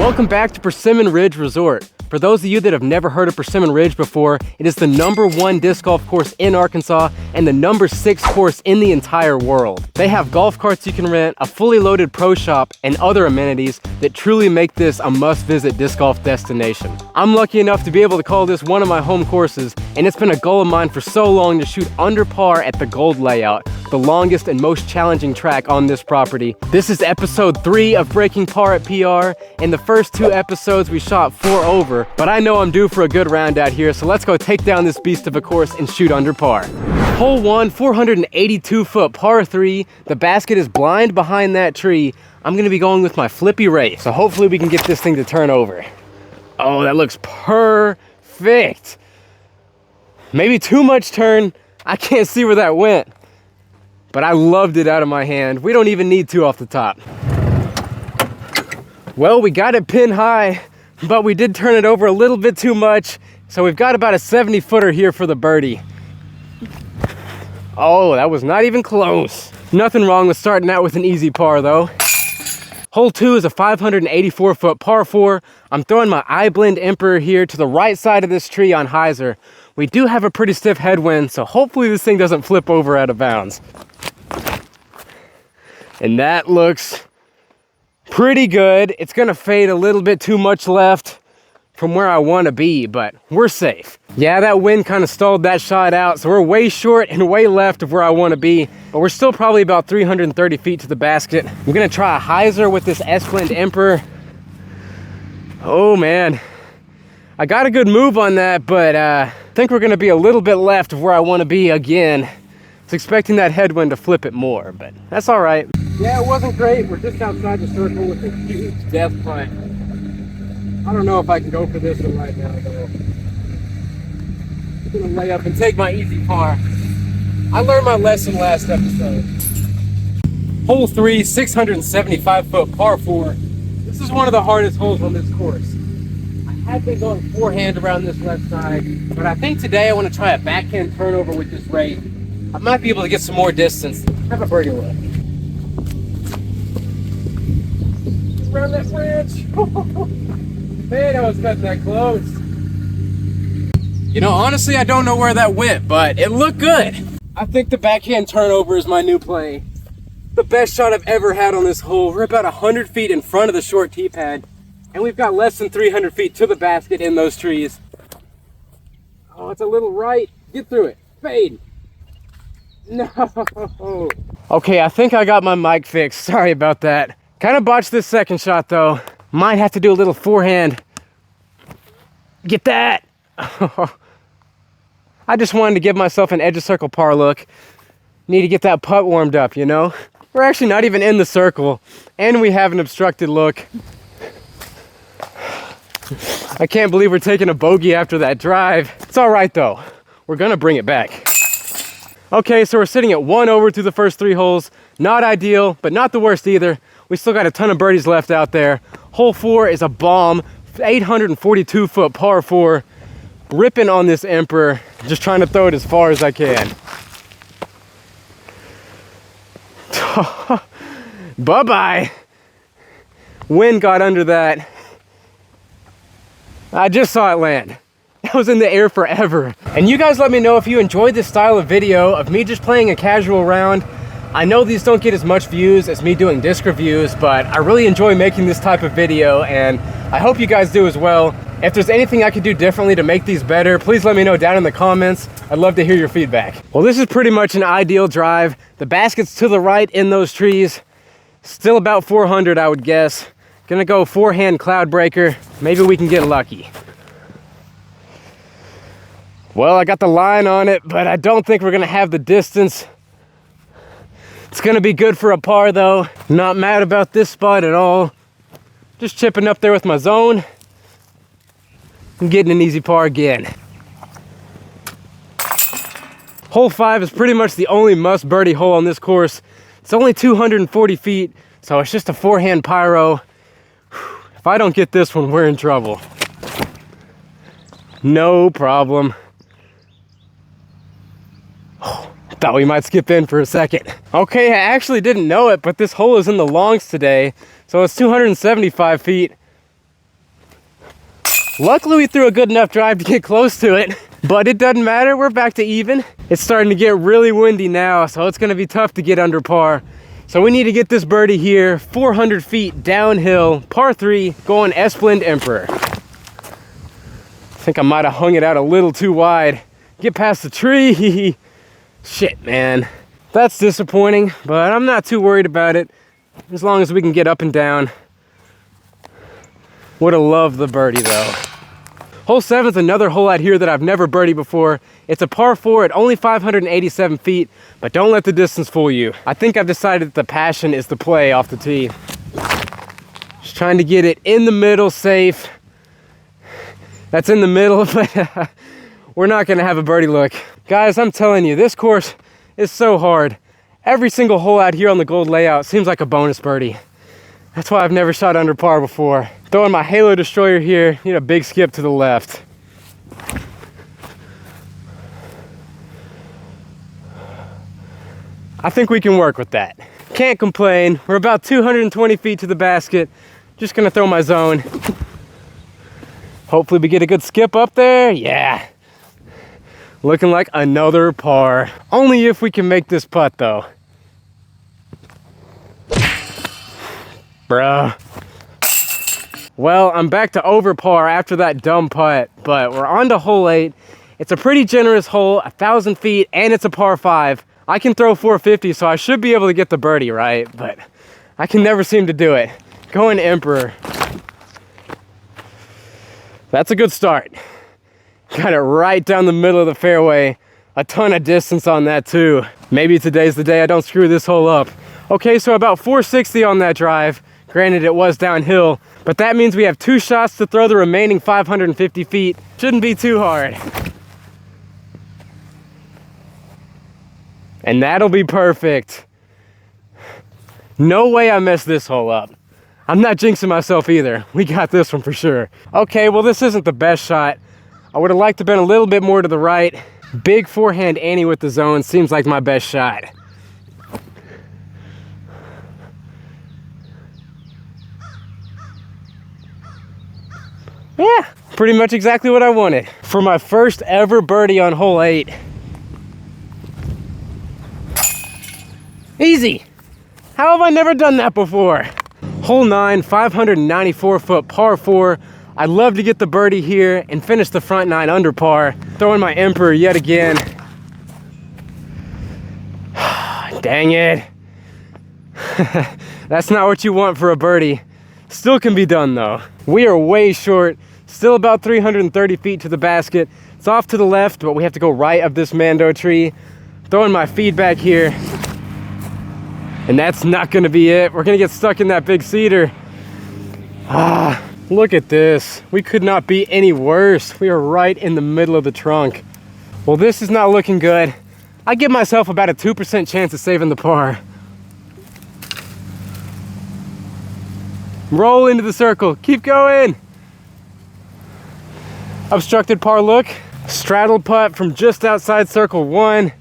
Welcome back to Persimmon Ridge Resort. For those of you that have never heard of Persimmon Ridge before, it is the #1 disc golf course in Arkansas and the #6 course in the entire world. They have golf carts you can rent, a fully loaded pro shop, and other amenities that truly make this a must-visit disc golf destination. I'm lucky enough to be able to call this one of my home courses, and it's been a goal of mine for so long to shoot under par at the Gold Layout, the longest and most challenging track on this property. This is episode 3 of Breaking Par at PR. In the first 2 episodes, we shot 4 over, but I know I'm due for a good round out here, so let's go take down this beast of a course and shoot under par. Hole 1, 482-foot par 3. The basket is blind behind that tree. I'm gonna be going with my flippy ray, so hopefully we can get this thing to turn over. Oh, that looks perfect. Maybe too much turn. I can't see where that went, but I loved it out of my hand. We don't even need 2 off the top. Well, we got it pin high, but we did turn it over a little bit too much, so we've got about a 70-footer here for the birdie. Oh, that was not even close. Nothing wrong with starting out with an easy par, though. Hole 2 is a 584-foot par 4. I'm throwing my I-blend Emperor here to the right side of this tree on hyzer. We do have a pretty stiff headwind, so hopefully this thing doesn't flip over out of bounds. And that looks pretty good. It's gonna fade a little bit too much left from where I want to be, but we're safe. Yeah, that wind kind of stalled that shot out, so we're way short and way left of where I want to be, but we're still probably about 330 feet to the basket. I'm gonna try a hyzer with this S-blend Emperor. Oh man, I got a good move on that, but I think we're gonna be a little bit left of where I want to be again. I was expecting that headwind to flip it more, but that's all right. Yeah, it wasn't great. We're just outside the circle with a huge death putt. I don't know if I can go for this one right now, though. I'm gonna lay up and take my easy par. I learned my lesson last episode. Hole 3, 675-foot par 4. This is one of the hardest holes on this course. I have been going forehand around this left side, but I think today I want to try a backhand turnover with this ray. I might be able to get some more distance. Have a birdie look. Around that branch. Man, I was cutting that close. You know, honestly, I don't know where that went, but it looked good. I think the backhand turnover is my new play. The best shot I've ever had on this hole. We're about 100 feet in front of the short tee pad, and we've got less than 300 feet to the basket in those trees. Oh, it's a little right. Get through it. Fade. No. Okay, I think I got my mic fixed. Sorry about that. Kind of botched this second shot, though. Might have to do a little forehand. Get that. I just wanted to give myself an edge of circle par look. Need to get that putt warmed up, you know? We're actually not even in the circle, and we have an obstructed look. I can't believe we're taking a bogey after that drive. It's all right, though. We're gonna bring it back. Okay, so we're sitting at 1 over through the first 3 holes. Not ideal, but not the worst either. We still got a ton of birdies left out there. Hole 4 is a bomb, 842-foot par 4. Ripping on this Emperor, just trying to throw it as far as I can. Bye-bye. Wind got under that. I just saw it land. It was in the air forever. And you guys let me know if you enjoyed this style of video of me just playing a casual round. I know these don't get as much views as me doing disc reviews, but I really enjoy making this type of video, and I hope you guys do as well. If there's anything I could do differently to make these better, please let me know down in the comments. I'd love to hear your feedback. Well, this is pretty much an ideal drive. The basket's to the right in those trees. Still about 400, I would guess. Gonna go forehand cloud breaker. Maybe we can get lucky. Well, I got the line on it, but I don't think we're gonna have the distance. It's gonna be good for a par, though. Not mad about this spot at all. Just chipping up there with my zone and getting an easy par again. Hole 5 is pretty much the only must birdie hole on this course. It's only 240 feet, so it's just a forehand pyro. If I don't get this one, we're in trouble. No problem. Thought we might skip in for a second. Okay, I actually didn't know it, but this hole is in the longs today, so it's 275 feet. Luckily, we threw a good enough drive to get close to it, but it doesn't matter. We're back to even. It's starting to get really windy now, so it's gonna be tough to get under par. So we need to get this birdie here, 400 feet downhill, par 3, going S-blend Emperor. I think I might have hung it out a little too wide. Get past the tree. Shit, man. That's disappointing, but I'm not too worried about it as long as we can get up and down. Would have loved the birdie though. Hole 7 is another hole out here that I've never birdied before. It's a par 4 at only 587 feet, but don't let the distance fool you. I think I've decided that the passion is the play off the tee. Just trying to get it in the middle, safe. That's in the middle, but we're not gonna have a birdie look. Guys, I'm telling you, this course is so hard. Every single hole out here on the gold layout seems like a bonus birdie. That's why I've never shot under par before. Throwing my Halo Destroyer here, need a big skip to the left. I think we can work with that. Can't complain. We're about 220 feet to the basket. Just gonna throw my zone. Hopefully we get a good skip up there. Yeah. Looking like another par. Only if we can make this putt though. Bruh. Well, I'm back to over par after that dumb putt, but we're on to hole 8. It's a pretty generous hole, 1,000 feet, and it's a par 5. I can throw 450, so I should be able to get the birdie, right? But I can never seem to do it. Going Emperor. That's a good start. Got it right down the middle of the fairway. A ton of distance on that too. Maybe today's the day I don't screw this hole up. Okay, so about 460 on that drive. Granted, it was downhill, but that means we have 2 shots to throw the remaining 550 feet. Shouldn't be too hard. And that'll be perfect. No way I messed this hole up. I'm not jinxing myself either. We got this one for sure. Okay, well, this isn't the best shot. I would have liked to have been a little bit more to the right. Big forehand Annie with the zone seems like my best shot. Yeah, pretty much exactly what I wanted. For my first ever birdie on hole 8. Easy. How have I never done that before? Hole 9, 594 foot par 4. I'd love to get the birdie here and finish the front 9 under par. Throwing my Emperor yet again. Dang it. That's not what you want for a birdie. Still can be done though. We are way short. Still about 330 feet to the basket. It's off to the left, but we have to go right of this Mando tree. Throwing my feedback here. And that's not gonna be it. We're gonna get stuck in that big cedar. Look at this. We could not be any worse. We are right in the middle of the trunk. Well, this is not looking good. I give myself about a 2% chance of saving the par. Roll into the circle. Keep going. Obstructed par look. Straddle putt from just outside circle 1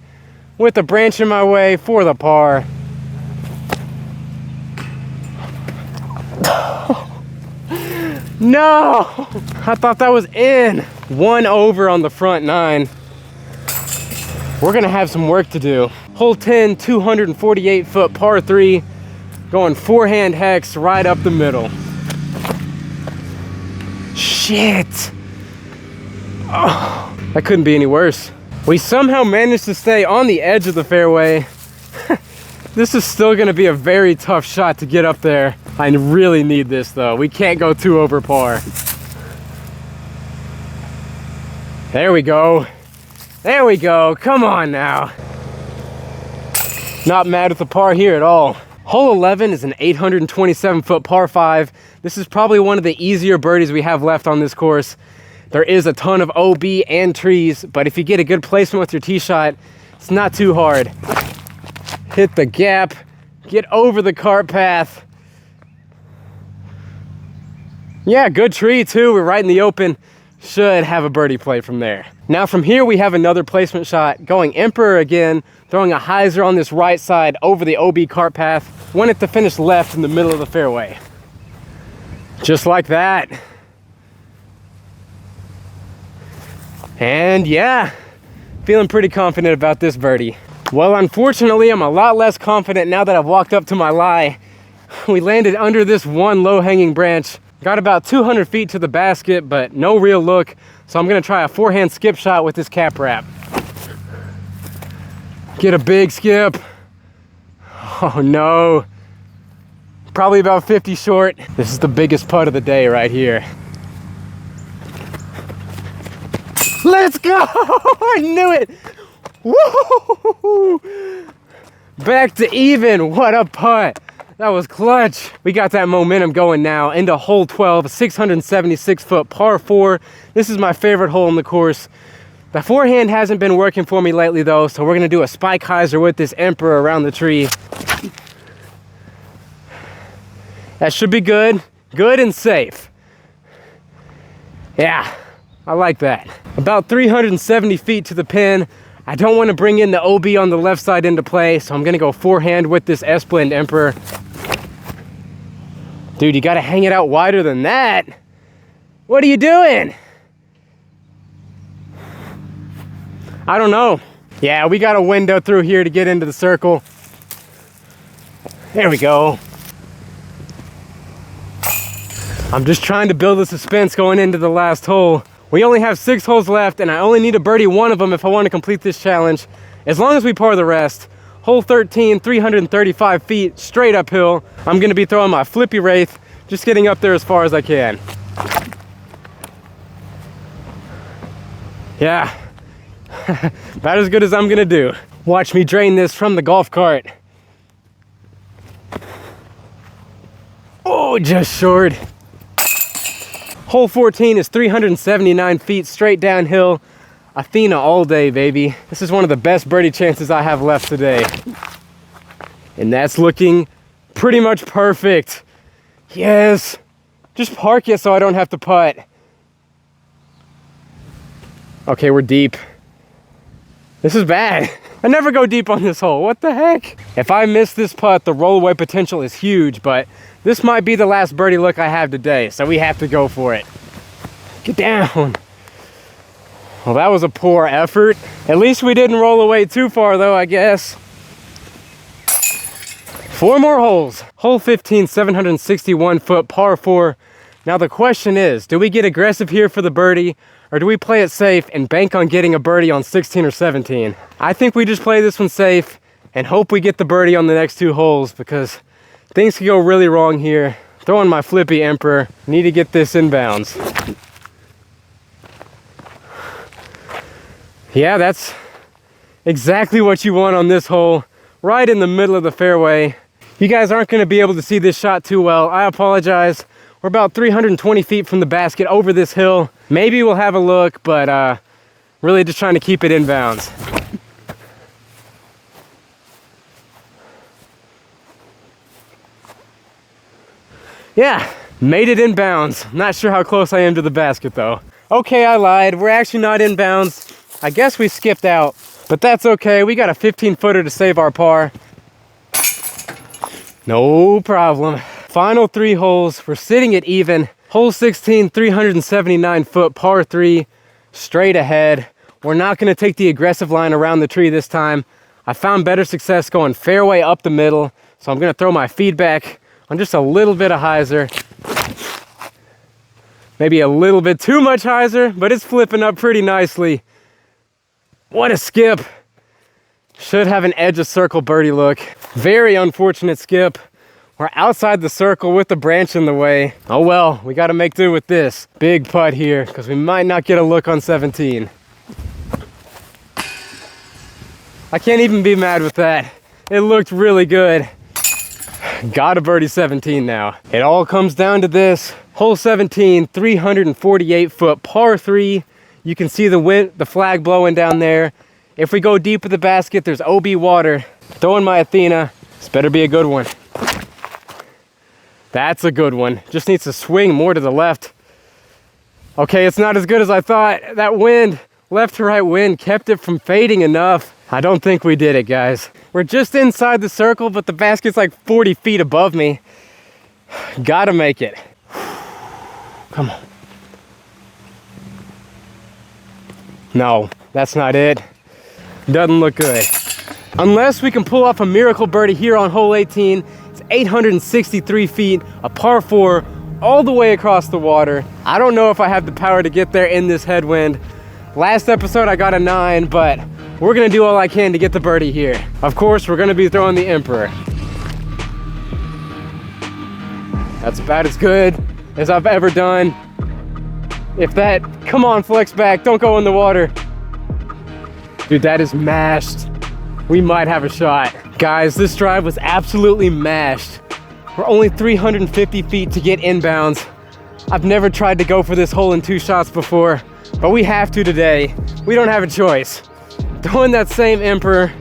with a branch in my way for the par. No! I thought that was in. 1 over on the front 9. We're gonna have some work to do. Hole 10, 248 foot par 3. Going forehand hex right up the middle. Shit! Oh, that couldn't be any worse. We somehow managed to stay on the edge of the fairway. This is still gonna be a very tough shot to get up there. I really need this though. We can't go 2 over par. There we go. There we go. Come on now. Not mad at the par here at all. Hole 11 is an 827 foot par 5. This is probably one of the easier birdies we have left on this course. There is a ton of OB and trees, but if you get a good placement with your tee shot, it's not too hard. Hit the gap, get over the cart path. Yeah, good tree too. We're right in the open. Should have a birdie play from there. Now from here we have another placement shot. Going Emperor again, throwing a hyzer on this right side over the OB cart path. Want it to finish left in the middle of the fairway. Just like that. And yeah, feeling pretty confident about this birdie. Well, unfortunately, I'm a lot less confident now that I've walked up to my lie. We landed under this one low-hanging branch. Got about 200 feet to the basket, but no real look. So I'm gonna try a forehand skip shot with this cap wrap. Get a big skip. Oh no. Probably about 50 short. This is the biggest putt of the day right here. Let's go! I knew it! Woo! Back to even. What a putt. That was clutch. We got that momentum going now into hole 12, a 676 foot par 4. This is my favorite hole in the course. The forehand hasn't been working for me lately though, so we're gonna do a spike hyzer with this Emperor around the tree. That should be good. Good and safe. Yeah, I like that. About 370 feet to the pin. I don't want to bring in the OB on the left side into play, so I'm gonna go forehand with this S-Blend Emperor. Dude, you gotta hang it out wider than that. What are you doing? I don't know. Yeah, we got a window through here to get into the circle. There we go. I'm just trying to build the suspense going into the last hole. We only have 6 holes left, and I only need to birdie one of them if I want to complete this challenge. As long as we par the rest. Hole 13, 335 feet, straight uphill. I'm gonna be throwing my flippy wraith, just getting up there as far as I can. Yeah, about as good as I'm gonna do. Watch me drain this from the golf cart. Oh, just short. Hole 14 is 379 feet straight downhill. Athena all day, baby. This is one of the best birdie chances I have left today. And that's looking pretty much perfect. Yes. Just park it so I don't have to putt. Okay, we're deep. This is bad. I never go deep on this hole. What the heck? If I miss this putt, the rollaway potential is huge, but this might be the last birdie look I have today, so we have to go for it. Get down. Well, that was a poor effort. At least we didn't roll away too far though, I guess. 4 more holes. Hole 15, 761 foot par 4. Now the question is, do we get aggressive here for the birdie, or do we play it safe and bank on getting a birdie on 16 or 17? I think we just play this one safe and hope we get the birdie on the next 2 holes, because things could go really wrong here. Throwing my flippy Emperor. Need to get this inbounds. Yeah, that's exactly what you want on this hole. Right in the middle of the fairway. You guys aren't going to be able to see this shot too well. I apologize. We're about 320 feet from the basket over this hill. Maybe we'll have a look, but really just trying to keep it inbounds. Yeah, made it inbounds. Not sure how close I am to the basket though. Okay, I lied. We're actually not inbounds. I guess we skipped out, but that's okay. We got a 15-footer to save our par. No problem. Final 3 holes. We're sitting at even. Hole 16, 379 foot par 3, straight ahead. We're not going to take the aggressive line around the tree this time. I found better success going fairway up the middle, so I'm going to throw my feedback on just a little bit of hyzer. Maybe a little bit too much hyzer, but it's flipping up pretty nicely. What a skip. Should have an edge of circle birdie look. Very unfortunate skip. We're outside the circle with the branch in the way. Oh well, we got to make do with this. Big putt here, because we might not get a look on 17. I can't even be mad with that. It looked really good. Got a birdie 17 now. It all comes down to this. Hole 17, 348 foot par 3. You can see the wind, the flag blowing down there. If we go deep with the basket, there's OB water. Throwing my Athena. This better be a good one. That's a good one. Just needs to swing more to the left. Okay, it's not as good as I thought. That wind, left to right wind, kept it from fading enough. I don't think we did it, guys. We're just inside the circle, but the basket's like 40 feet above me. Gotta make it. Come on. No, that's not it. Doesn't look good. Unless we can pull off a miracle birdie here on hole 18. It's 863 feet, a par 4, all the way across the water. I don't know if I have the power to get there in this headwind. Last episode I got a 9, but we're gonna do all I can to get the birdie here. Of course, we're gonna be throwing the Emperor. That's about as good as I've ever done. If that, come on, flex back, don't go in the water. Dude, that is mashed. We might have a shot. Guys, this drive was absolutely mashed. We're only 350 feet to get inbounds. I've never tried to go for this hole in 2 shots before, but we have to today. We don't have a choice. Throwing that same Emperor.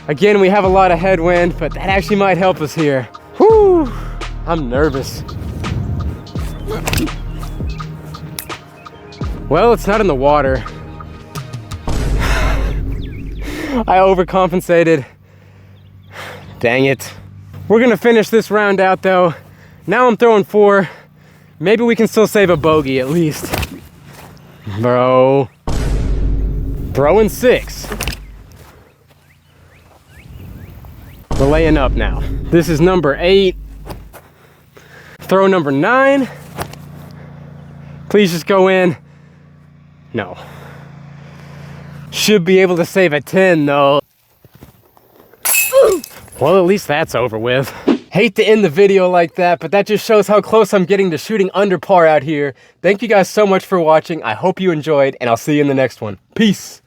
Again, we have a lot of headwind, but that actually might help us here. Whew, I'm nervous. Well, it's not in the water. I overcompensated. Dang it. We're gonna finish this round out though. Now I'm throwing 4. Maybe we can still save a bogey at least. Bro. Throwing 6. We're laying up now. This is number 8. Throw number 9. Please just go in. No. Should be able to save a 10 though. Well, at least that's over with. Hate to end the video like that, but that just shows how close I'm getting to shooting under par out here. Thank you guys so much for watching. I hope you enjoyed, and I'll see you in the next one. Peace.